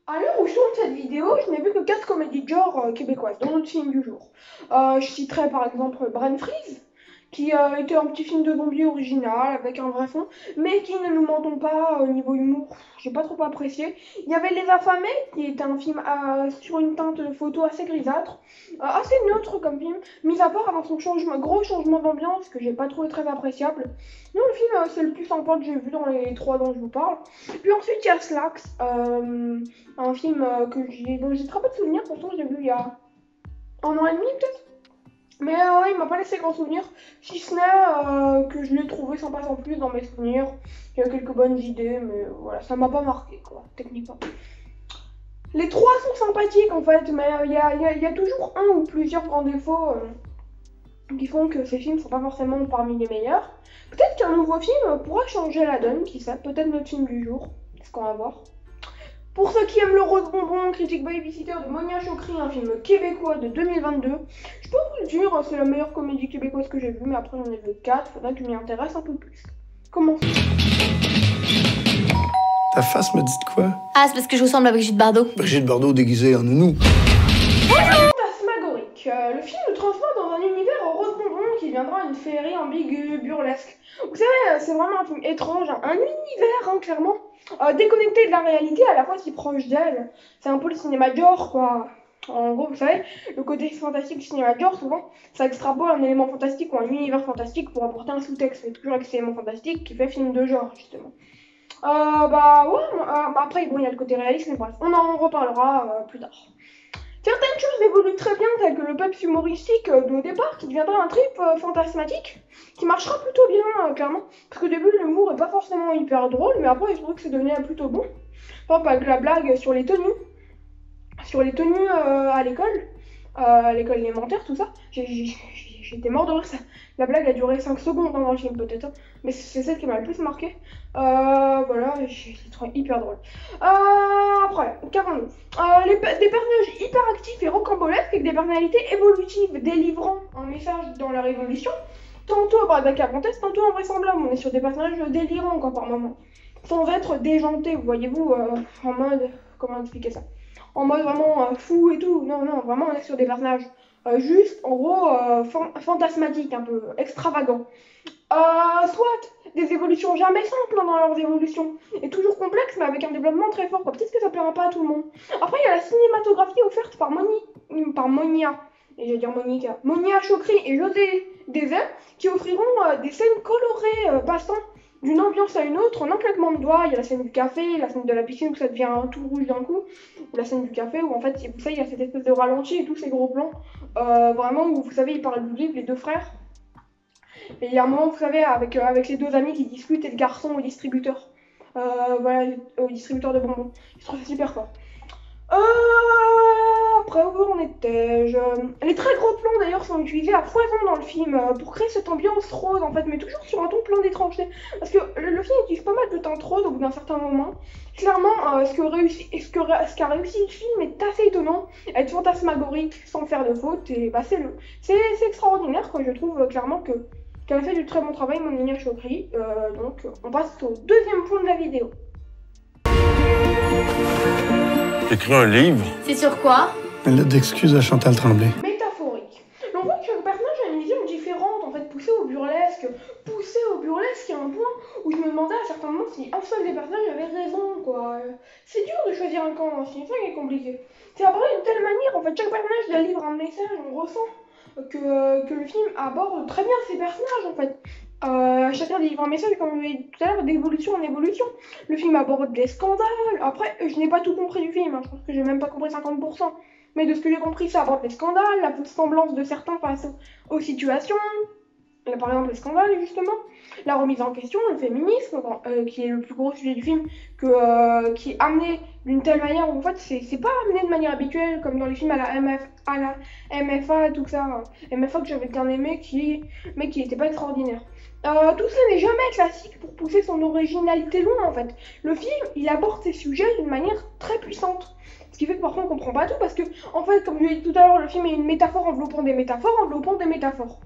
À l'heure où je tourne cette vidéo, je n'ai vu que 4 comédies de genre québécoises dans notre film du jour. Je citerai par exemple Brain Freeze, qui était un petit film de zombie original avec un vrai fond, mais qui, ne nous mentons pas, au niveau humour, j'ai pas trop apprécié. Il y avait Les Affamés, qui était un film sur une teinte de photo assez grisâtre, assez neutre comme film, mis à part avant son gros changement d'ambiance que j'ai pas trouvé très appréciable. Non, le film, c'est le plus sympa que j'ai vu dans les 3 dont je vous parle. Puis ensuite, il y a Slacks, un film dont j'ai très peu de souvenirs, pourtant je l'ai vu il y a un an et demi peut-être. Mais ouais, il m'a pas laissé grand souvenir, si ce n'est que je l'ai trouvé sympa sans plus dans mes souvenirs. Il y a quelques bonnes idées, mais voilà, ça m'a pas marqué quoi, techniquement. Les trois sont sympathiques en fait, mais il y a toujours un ou plusieurs grands défauts qui font que ces films sont pas forcément parmi les meilleurs. Peut-être qu'un nouveau film pourra changer la donne, qui sait, peut-être notre film du jour, c'est ce qu'on va voir. Pour ceux qui aiment le rose bonbon, critique babysitter de Monia Chokri, un film québécois de 2022, je peux vous le dire, c'est la meilleure comédie québécoise que j'ai vue, mais après j'en ai vu 4, faudrait que je m'y intéresse un peu plus. Commençons. Ta face me dit de quoi? Ah, c'est parce que je ressemble à Brigitte Bardot. Brigitte Bardot déguisée en nounou. Fantasmagorique. Le film nous transporte dans un univers au rose bonbon qui viendra une féerie ambiguë, burlesque. Vous savez, c'est vraiment un film étrange, un univers, hein, clairement. Déconnecté de la réalité, à la fois si proche d'elle. C'est un peu le cinéma Dior, quoi. En gros, vous savez, le côté fantastique du cinéma Dior, souvent, ça extrapole un élément fantastique ou un univers fantastique pour apporter un sous-texte. C'est toujours avec cet élément fantastique qui fait film de genre, justement. Après, bon, il y a le côté réaliste, mais bref, on en reparlera plus tard. Certaines choses évoluent très bien, telles que le peps humoristique de départ, qui deviendra un trip fantasmatique, qui marchera plutôt bien, clairement. Parce qu'au début, l'humour est pas forcément hyper drôle, mais après, je trouve que c'est devenu plutôt bon. Par exemple, avec la blague sur les tenues. À l'école élémentaire, tout ça. J'étais mort de rire. La blague a duré 5 secondes dans le film, peut-être. Mais c'est celle qui m'a le plus marqué. Voilà, j'ai trouvé hyper drôle. Après, qu'avons-nous des personnages hyper actifs et rocambolesques avec des personnalités évolutives, délivrant un message dans leur évolution. Tantôt par des Carpentès, tantôt invraisemblable. On est sur des personnages délirants, quoi, par moment. Sans être déjantés, voyez-vous, en mode. Comment expliquer ça? En mode vraiment fou et tout. Non, non, vraiment, on est sur des personnages juste, en gros, fantasmatiques, un peu extravagants. Soit des évolutions jamais simples dans leurs évolutions, et toujours complexes, mais avec un développement très fort, quoi. Peut-être que ça plaira pas à tout le monde. Après, il y a la cinématographie offerte par Monia, et je vais dire Monica, Monia Chokri et José Désert, qui offriront des scènes colorées passant d'une ambiance à une autre en un claquement de doigts. Il y a la scène du café, la scène de la piscine où ça devient tout rouge d'un coup, ou la scène du café où en fait, vous savez, il y a cette espèce de ralenti et tous ces gros plans, vraiment où vous savez, ils parlent du livre, les deux frères. Et il y a un moment, vous savez, avec les deux amis qui discutent et le garçon au distributeur. Voilà, au distributeur de bonbons. Je trouve ça super fort. Après, où en étais-je? Les très gros plans d'ailleurs sont utilisés à foison dans le film pour créer cette ambiance rose en fait, mais toujours sur un ton plein d'étrangeté. Parce que le film utilise pas mal de teintes roses au bout d'un certain moment. Clairement, ce qu'a réussi le film est assez étonnant, être fantasmagorique sans faire de faute, et bah c'est extraordinaire quoi. Je trouve clairement qu'elle a fait du très bon travail, Monia Chokri. Donc, on passe au deuxième point de la vidéo. Écrit un livre? C'est sur quoi? Une lettre d'excuse à Chantal Tremblay. Métaphorique. Donc, on voit que chaque personnage a une vision différente, en fait, poussée au burlesque. Poussée au burlesque, il y a un point où je me demandais à certains moments si un seul des personnages avait raison, quoi. C'est dur de choisir un camp, hein, c'est ça qui est compliqué. C'est abordé d'une telle manière, en fait, chaque personnage délivre un message, on ressent que le film aborde très bien ses personnages, en fait. Chacun délivre un message, comme je l'ai dit tout à l'heure, d'évolution en évolution. Le film aborde des scandales. Après, je n'ai pas tout compris du film, hein. Je pense que j'ai même pas compris 50%. Mais de ce que j'ai compris, ça aborde les scandales, la fausse semblance de certains face aux situations. Par exemple, les scandales, justement. La remise en question, le féminisme, qui est le plus gros sujet du film, qui est amené d'une telle manière où en fait, c'est pas amené de manière habituelle, comme dans les films à la MFA, tout ça. MFA que j'avais bien aimé, mais qui était pas extraordinaire. Tout cela n'est jamais classique pour pousser son originalité loin en fait. Le film, il aborde ses sujets d'une manière très puissante. Ce qui fait que parfois on comprend pas tout parce que, en fait, comme je l'ai dit tout à l'heure, le film est une métaphore enveloppant des métaphores enveloppant des métaphores.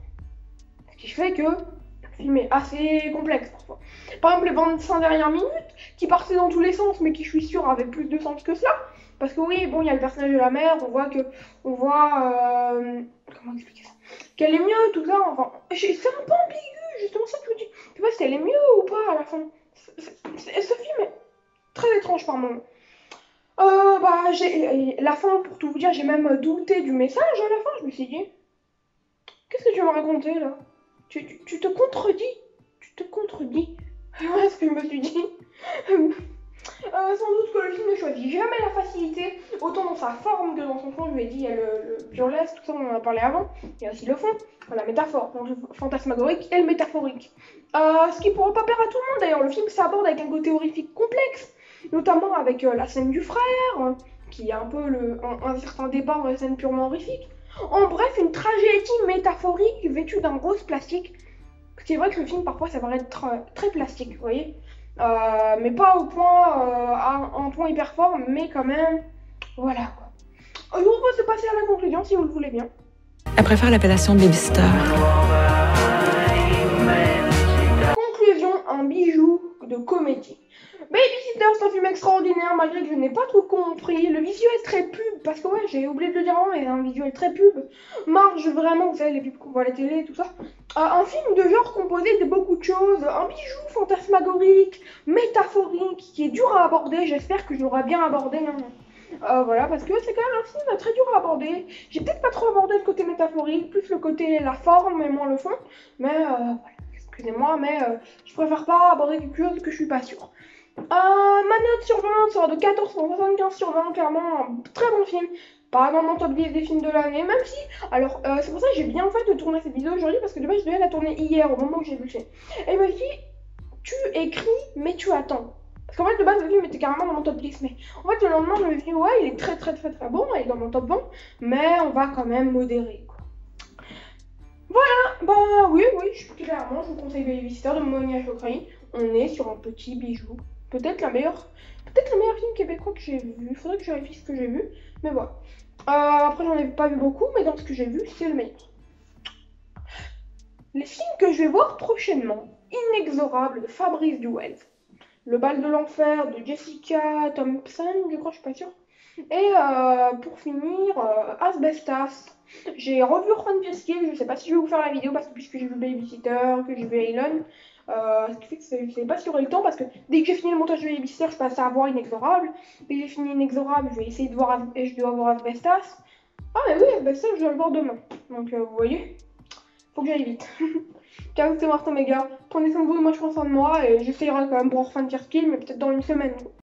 Ce qui fait que le Le film est assez complexe parfois. Par exemple, les 25 dernières minutes, qui partaient dans tous les sens, mais qui, je suis sûre, avaient plus de sens que cela. Parce que oui, bon, il y a le personnage de la mère, on voit, comment expliquer ça? Qu'elle est mieux, tout ça, enfin, c'est un peu ambigu, justement ça que je me dis. Tu vois si elle est mieux ou pas à la fin. Ce film est très étrange par moments. La fin, pour tout vous dire, j'ai même douté du message à la fin, je me suis dit, qu'est-ce que tu vas raconter là? Tu te contredis. Tu te contredis. Voilà ce que je me suis dit. Sans doute que le film ne choisit jamais la facilité, autant dans sa forme que dans son fond. Je lui ai dit, il y a le burlesque, tout ça, on en a parlé avant. Il y a aussi le fond, la métaphore, donc le fantasmagorique et le métaphorique. Ce qui pourra pas plaire à tout le monde d'ailleurs. Le film s'aborde avec un côté horrifique complexe, notamment avec la scène du frère, qui est un peu un certain débat dans les scènes purement horrifiques. En bref, une tragédie métaphorique vêtue d'un rose plastique. C'est vrai que le film, parfois, ça paraît être très plastique, vous voyez. Mais pas au point, à un point hyper fort, mais quand même, voilà quoi. Je vous propose de passer à la conclusion, si vous le voulez bien. Elle préfère l'appellation de babysitter. Conclusion, un bijou de comédie. Babysitter, c'est un film extraordinaire, malgré que je n'ai pas trop compris. Le visuel est très pub, parce que ouais, j'ai oublié de le dire avant, mais un visuel très pub. Marche vraiment, vous savez, les pubs qu'on voit à la télé, tout ça. Un film de genre composé de beaucoup de choses. Un bijou fantasmagorique, métaphorique, qui est dur à aborder. J'espère que je l'aurai bien abordé. Voilà, parce que c'est quand même un film très dur à aborder. J'ai peut-être pas trop abordé le côté métaphorique, plus le côté la forme et moins le fond. Mais voilà, excusez-moi, mais je préfère pas aborder quelque chose que je suis pas sûre. Ma note sur 20 sera de 14,75 sur 20, clairement un très bon film. Pas dans mon top 10 des films de l'année, même si... Alors, c'est pour ça que j'ai bien fait de tourner cette vidéo aujourd'hui, parce que de base, je devais la tourner hier, au moment où j'ai vu le film. Et il m'a dit, tu écris, mais tu attends. Parce qu'en fait, de base, le film était carrément dans mon top 10, mais en fait, le lendemain, je me suis dit, ouais, il est très bon, il est dans mon top 20, mais on va quand même modérer, quoi. Voilà, oui, clairement, je vous conseille Babysitter de Monia Chokri. On est sur un petit bijou. Peut-être le meilleur film québécois que j'ai vu. Il faudrait que je vérifie ce que j'ai vu. Mais voilà. Après, j'en ai pas vu beaucoup, mais dans ce que j'ai vu, c'est le meilleur. Les films que je vais voir prochainement. Inexorable de Fabrice Duel. Le bal de l'enfer de Jessica Thompson, je crois, je suis pas sûre. Et pour finir, Asbestas. J'ai revu Orphan Festival, je sais pas si je vais vous faire la vidéo parce que puisque j'ai vu Babysitter, que j'ai vu Elon. Ce qui fait que je sais pas si j'aurai le temps parce que dès que j'ai fini le montage de Babysitter, je passe à voir Inexorable. Dès que j'ai fini Inexorable, je vais essayer de voir et je dois voir Asbestas. Ah mais oui, Asbestas, je dois le voir demain. Donc vous voyez, faut que j'aille vite. Ciao, c'est Martin Méga. Prenez soin de vous, moi je prends soin de moi et j'essayerai quand même pour Orphan Festival, mais peut-être dans une semaine.